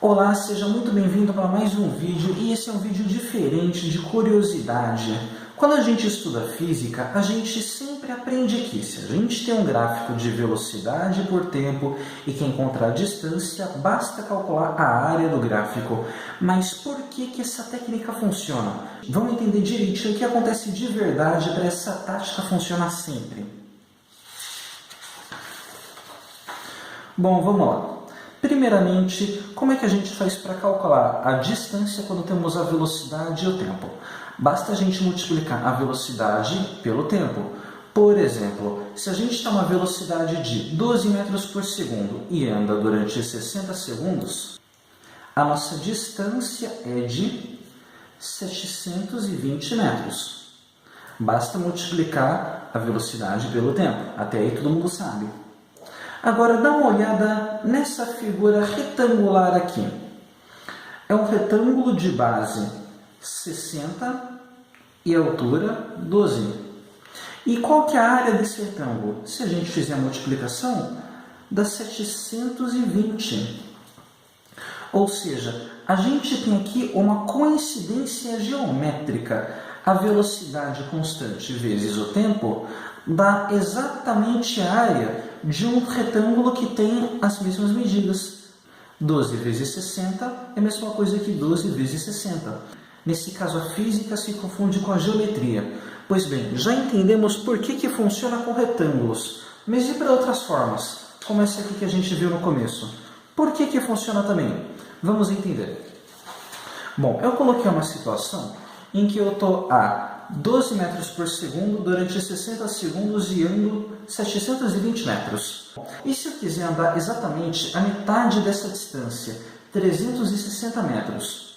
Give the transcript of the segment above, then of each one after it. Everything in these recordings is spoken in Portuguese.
Olá, seja muito bem-vindo para mais um vídeo, e esse é um vídeo diferente, de curiosidade. Quando a gente estuda física, a gente sempre aprende que se a gente tem um gráfico de velocidade por tempo e quer encontrar a distância, basta calcular a área do gráfico. Mas por que essa técnica funciona? Vamos entender direitinho o que acontece de verdade para essa tática funcionar sempre. Bom, vamos lá. Primeiramente, como é que a gente faz para calcular a distância quando temos a velocidade e o tempo? Basta a gente multiplicar a velocidade pelo tempo. Por exemplo, se a gente tem uma velocidade de 12 metros por segundo e anda durante 60 segundos, a nossa distância é de 720 metros. Basta multiplicar a velocidade pelo tempo. Até aí todo mundo sabe. Agora, dá uma olhada nessa figura retangular aqui. É um retângulo de base 60 e altura 12. E qual que é a área desse retângulo? Se a gente fizer a multiplicação, dá 720. Ou seja, a gente tem aqui uma coincidência geométrica. A velocidade constante vezes o tempo dá exatamente a área de um retângulo que tem as mesmas medidas. 12 vezes 60 é a mesma coisa que 12 vezes 60. Nesse caso, a física se confunde com a geometria. Pois bem, já entendemos por que funciona com retângulos. Mas e para outras formas? Como essa aqui que a gente viu no começo. Por que funciona também? Vamos entender. Bom, eu coloquei uma situação em que eu estou a 12 metros por segundo durante 60 segundos e ando 720 metros. E se eu quiser andar exatamente a metade dessa distância, 360 metros?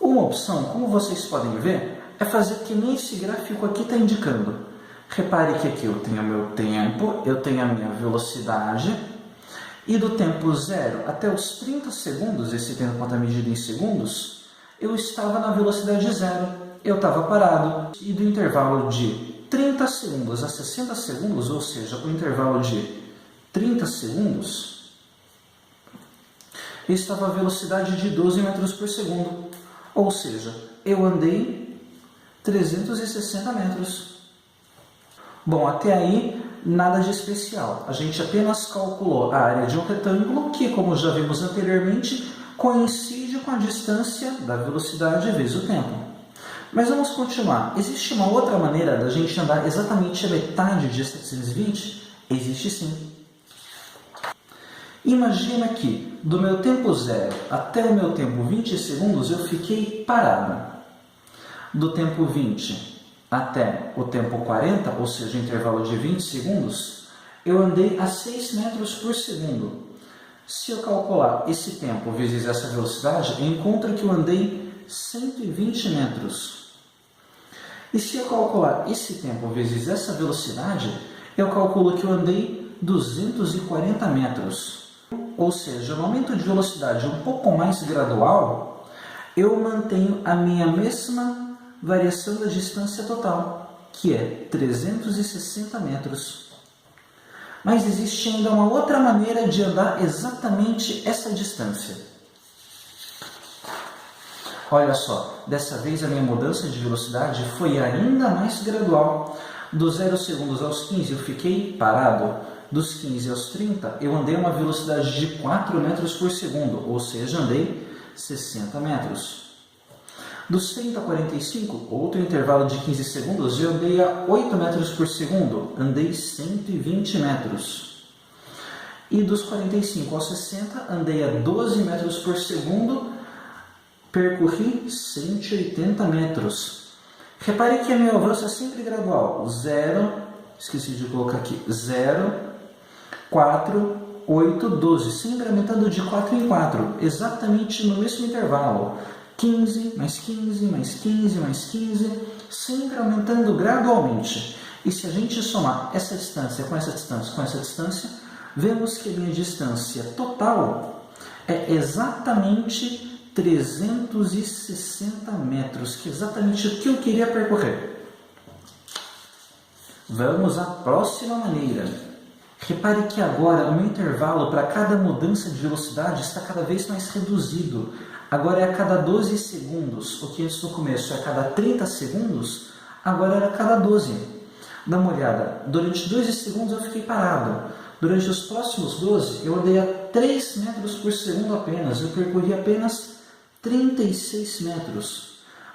Uma opção, como vocês podem ver, é fazer que nem esse gráfico aqui está indicando. Repare que aqui eu tenho o meu tempo, eu tenho a minha velocidade, e do tempo 0 até os 30 segundos, esse tempo está medido em segundos, eu estava na velocidade 0. Eu estava parado, e do intervalo de 30 segundos a 60 segundos, ou seja, o intervalo de 30 segundos, eu estava a velocidade de 12 metros por segundo, ou seja, eu andei 360 metros. Bom, até aí, nada de especial. A gente apenas calculou a área de um retângulo que, como já vimos anteriormente, coincide com a distância da velocidade vezes o tempo. Mas vamos continuar. Existe uma outra maneira da gente andar exatamente a metade de 720? Existe sim. Imagina que do meu tempo 0 até o meu tempo 20 segundos eu fiquei parado. Do tempo 20 até o tempo 40, ou seja, intervalo de 20 segundos, eu andei a 6 metros por segundo. Se eu calcular esse tempo vezes essa velocidade, eu encontro que eu andei 120 metros. E se eu calcular esse tempo vezes essa velocidade, eu calculo que eu andei 240 metros. Ou seja, no aumento de velocidade um pouco mais gradual, eu mantenho a minha mesma variação da distância total, que é 360 metros. Mas existe ainda uma outra maneira de andar exatamente essa distância. Olha só, dessa vez a minha mudança de velocidade foi ainda mais gradual. Dos 0 segundos aos 15 eu fiquei parado. Dos 15 aos 30 eu andei uma velocidade de 4 metros por segundo, ou seja, andei 60 metros. Dos 30 a 45, outro intervalo de 15 segundos, eu andei a 8 metros por segundo, andei 120 metros. E dos 45 aos 60, andei a 12 metros por segundo, percorri 180 metros. Repare que a meu avanço é sempre gradual. 0, esqueci de colocar aqui, 0, 4, 8, 12, sempre aumentando de 4 em 4, exatamente no mesmo intervalo. 15, mais 15, mais 15, mais 15, sempre aumentando gradualmente. E se a gente somar essa distância com essa distância com essa distância, vemos que a minha distância total é exatamente 360 metros, que é exatamente o que eu queria percorrer. Vamos à próxima maneira. Repare que agora o meu intervalo para cada mudança de velocidade está cada vez mais reduzido. Agora é a cada 12 segundos, o que antes no começo é a cada 30 segundos, agora era a cada 12. Dá uma olhada, durante 12 segundos eu fiquei parado. Durante os próximos 12 eu andei a 3 metros por segundo apenas, eu percorri apenas 36 metros.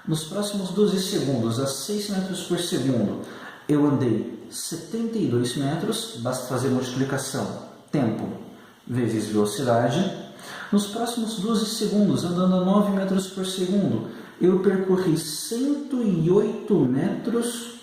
Nos próximos 12 segundos, a 6 metros por segundo, eu andei 72 metros, basta fazer multiplicação, tempo vezes velocidade. Nos próximos 12 segundos, andando a 9 metros por segundo, eu percorri 108 metros.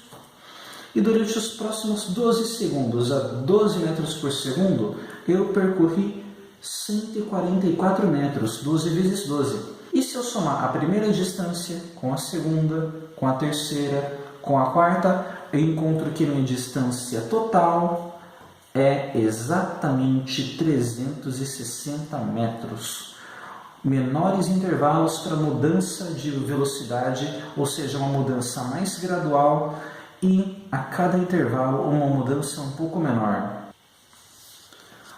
E durante os próximos 12 segundos, a 12 metros por segundo, eu percorri 144 metros, 12 vezes 12. E se eu somar a primeira distância com a segunda, com a terceira, com a quarta, eu encontro que minha distância total é exatamente 360 metros. Menores intervalos para mudança de velocidade, ou seja, uma mudança mais gradual, e a cada intervalo uma mudança um pouco menor.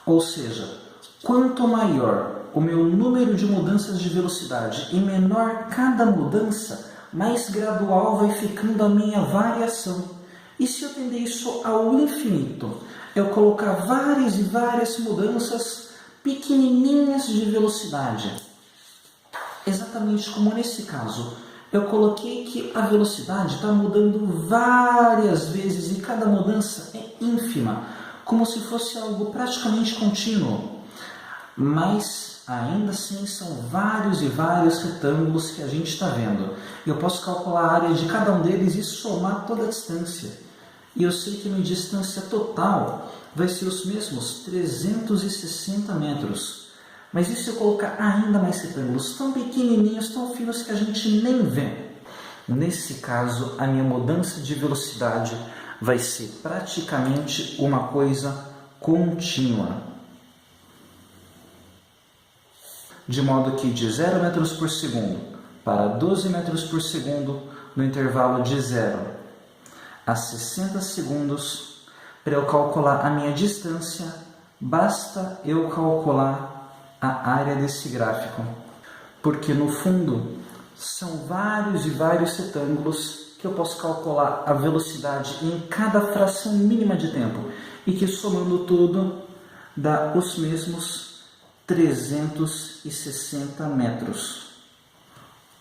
Ou seja, quanto maior o meu número de mudanças de velocidade e menor cada mudança, mais gradual vai ficando a minha variação. E se eu tender isso ao infinito, eu colocar várias e várias mudanças pequenininhas de velocidade, exatamente como nesse caso, eu coloquei que a velocidade está mudando várias vezes e cada mudança é ínfima, como se fosse algo praticamente contínuo. Mas ainda assim são vários e vários retângulos que a gente está vendo. Eu posso calcular a área de cada um deles e somar toda a distância. E eu sei que a minha distância total vai ser os mesmos 360 metros. Mas e se eu colocar ainda mais retângulos tão pequenininhos, tão finos que a gente nem vê? Nesse caso, a minha mudança de velocidade vai ser praticamente uma coisa contínua. De modo que de 0 metros por segundo para 12 metros por segundo, no intervalo de 0 a 60 segundos, para eu calcular a minha distância, basta eu calcular a área desse gráfico, porque no fundo são vários e vários retângulos que eu posso calcular a velocidade em cada fração mínima de tempo e que somando tudo dá os mesmos 360 metros,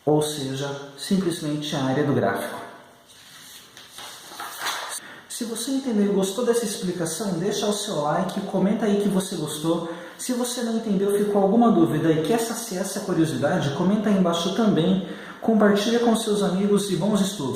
ou seja, simplesmente a área do gráfico. Se você entendeu e gostou dessa explicação, deixa o seu like, comenta aí que você gostou. Se você não entendeu, ficou alguma dúvida e quer saciar essa curiosidade, comenta aí embaixo também, compartilha com seus amigos e bons estudos.